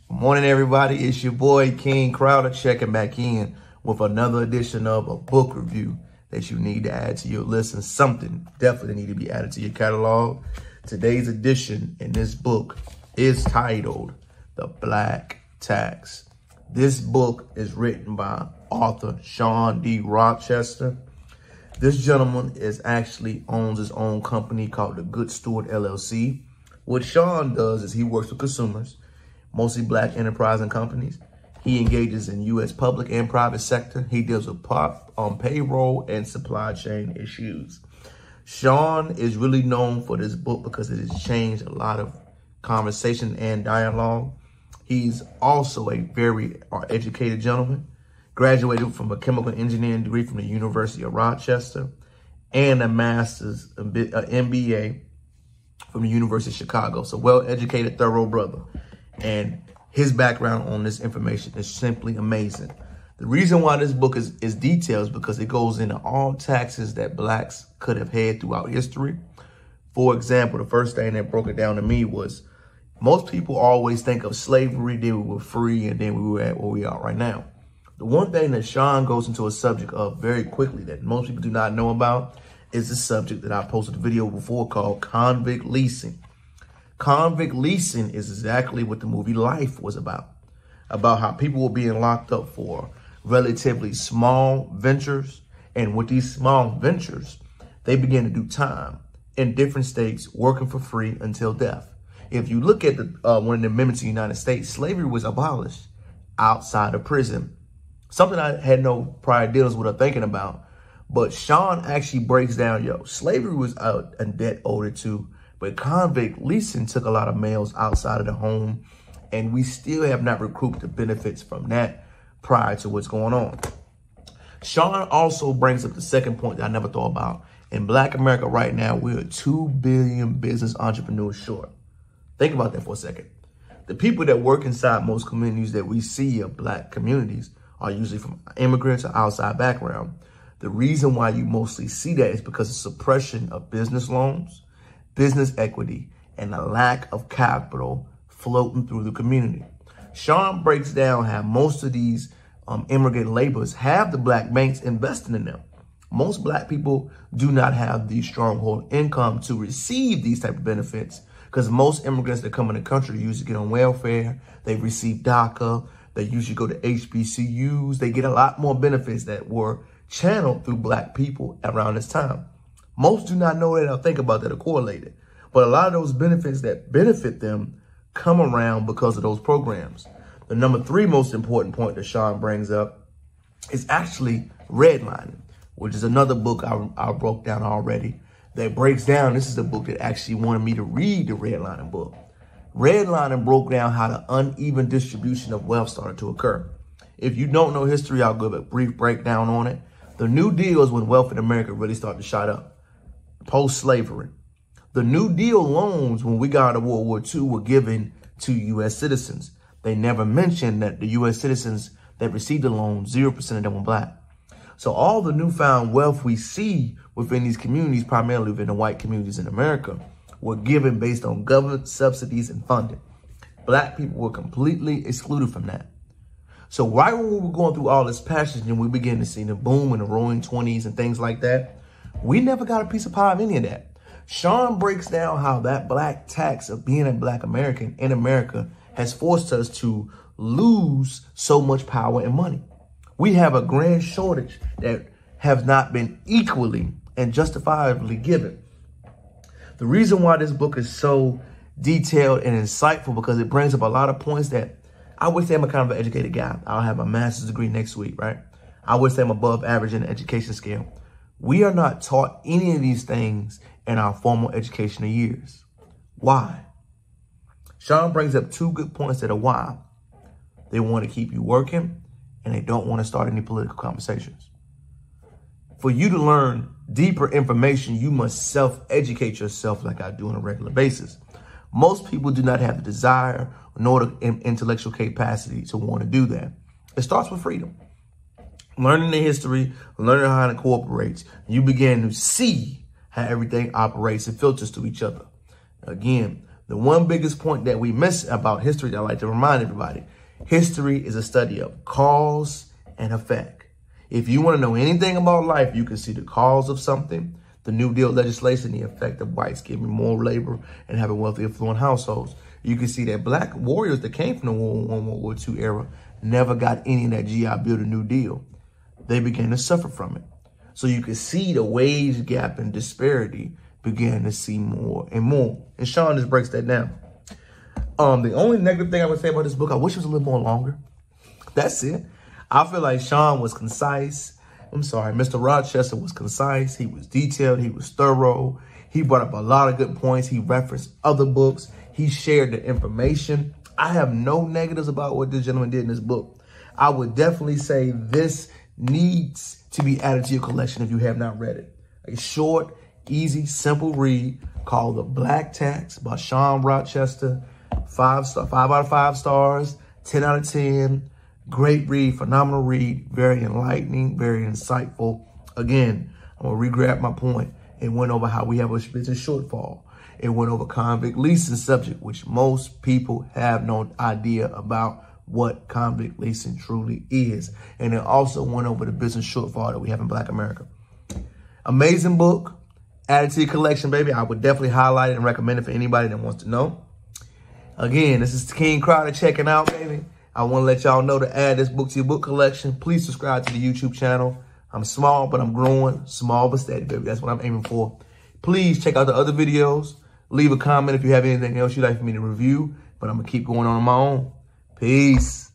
Good morning, everybody. It's your boy, King Crowder, checking back in with another edition of a book review that you need to add to your list, and something definitely need to be added to your catalog. Today's edition in this book is titled The Black Tax. This book is written by author Shawn D. Rochester. This gentleman actually owns his own company called the Good Steward LLC. What Shawn does is he works with consumers, mostly black enterprising companies. He engages in U.S. public and private sector. He deals with payroll and supply chain issues. Shawn is really known for this book because it has changed a lot of conversation and dialogue. He's also a very educated gentleman, graduated from a chemical engineering degree from the University of Rochester and a master's, MBA from the University of Chicago. So well-educated, thorough brother. And his background on this information is simply amazing. The reason why this book is detailed is because it goes into all taxes that blacks could have had throughout history. For example, the first thing that broke it down to me was most people always think of slavery, then we were free, and then we were at where we are right now. The one thing that Shawn goes into a subject of very quickly that most people do not know about is the subject that I posted a video before called convict leasing. Convict leasing is exactly what the movie Life was about how people were being locked up for relatively small ventures. And with these small ventures, they began to do time in different states, working for free until death. If you look at one of the amendments of the United States, slavery was abolished outside of prison. Something I had no prior dealings with or thinking about. But Shawn actually breaks down, slavery was a debt owed to, but convict leasing took a lot of males outside of the home, and we still have not recouped the benefits from that prior to what's going on. Shawn also brings up the second point that I never thought about. In Black America right now, we're 2 billion business entrepreneurs short. Think about that for a second. The people that work inside most communities that we see of black communities are usually from immigrants or outside background. The reason why you mostly see that is because of suppression of business loans, business equity, and a lack of capital floating through the community. Shawn breaks down how most of these immigrant laborers have the black banks investing in them. Most black people do not have the stronghold income to receive these type of benefits because most immigrants that come in the country usually get on welfare. They receive DACA. They usually go to HBCUs. They get a lot more benefits that were channeled through black people around this time. Most do not know that or think about that or correlated. But a lot of those benefits that benefit them come around because of those programs. The number 3 most important point that Shawn brings up is actually Redlining, which is another book I broke down already that breaks down. This is the book that actually wanted me to read the Redlining book. Redlining broke down how the uneven distribution of wealth started to occur. If you don't know history, I'll give a brief breakdown on it. The New Deal is when wealth in America really started to shot up. Post-slavery. The New Deal loans, when we got out of World War II, were given to U.S. citizens. They never mentioned that the U.S. citizens that received the loan, 0% of them were black. So all the newfound wealth we see within these communities, primarily within the white communities in America, were given based on government subsidies and funding. Black people were completely excluded from that. So right when we were going through all this passage and we began to see the boom in the roaring 20s and things like that, we never got a piece of pie of any of that. Shawn breaks down how that black tax of being a black American in America has forced us to lose so much power and money. We have a grand shortage that have not been equally and justifiably given. The reason why this book is so detailed and insightful because it brings up a lot of points that I would say I'm a kind of an educated guy. I'll have a master's degree next week, right? I would say I'm above average in the education scale. We are not taught any of these things in our formal educational years. Why? Shawn brings up 2 good points that are why. They want to keep you working and they don't want to start any political conversations. For you to learn deeper information, you must self-educate yourself like I do on a regular basis. Most people do not have the desire nor the intellectual capacity to want to do that. It starts with freedom. Learning the history, learning how it incorporates, you begin to see how everything operates and filters to each other. Again, The one biggest point that we miss about history that I like to remind everybody, history is a study of cause and effect. If you want to know anything about life, you can see the cause of something, the New Deal legislation, the effect of whites giving more labor and having wealthy, affluent households. You can see that black warriors that came from the World War II era never got any of that GI Bill, the New Deal. They began to suffer from it. So you can see the wage gap and disparity began to see more and more. And Shawn just breaks that down. The only negative thing I would say about this book, I wish it was a little more longer. That's it. I feel like Shawn was concise. I'm sorry, Mr. Rochester was concise. He was detailed. He was thorough. He brought up a lot of good points. He referenced other books. He shared the information. I have no negatives about what this gentleman did in this book. I would definitely say this needs to be added to your collection if you have not read it. A short, easy, simple read called The Black Tax by Shawn Rochester. 5 out of 5 stars, 10 out of 10. Great read, phenomenal read, very enlightening, very insightful. Again, I'm gonna re-grab my point. It went over how we have a business shortfall. It went over convict leasing subject, which most people have no idea about what convict leasing truly is. And it also went over the business shortfall that we have in Black America. Amazing book. Add it to your collection, baby. I would definitely highlight it and recommend it for anybody that wants to know. Again, this is King Crowder checking out, baby. I want to let y'all know to add this book to your book collection. Please subscribe to the YouTube channel. I'm small, but I'm growing. Small but steady, baby. That's what I'm aiming for. Please check out the other videos. Leave a comment if you have anything else you'd like for me to review. But I'm going to keep going on my own. Peace.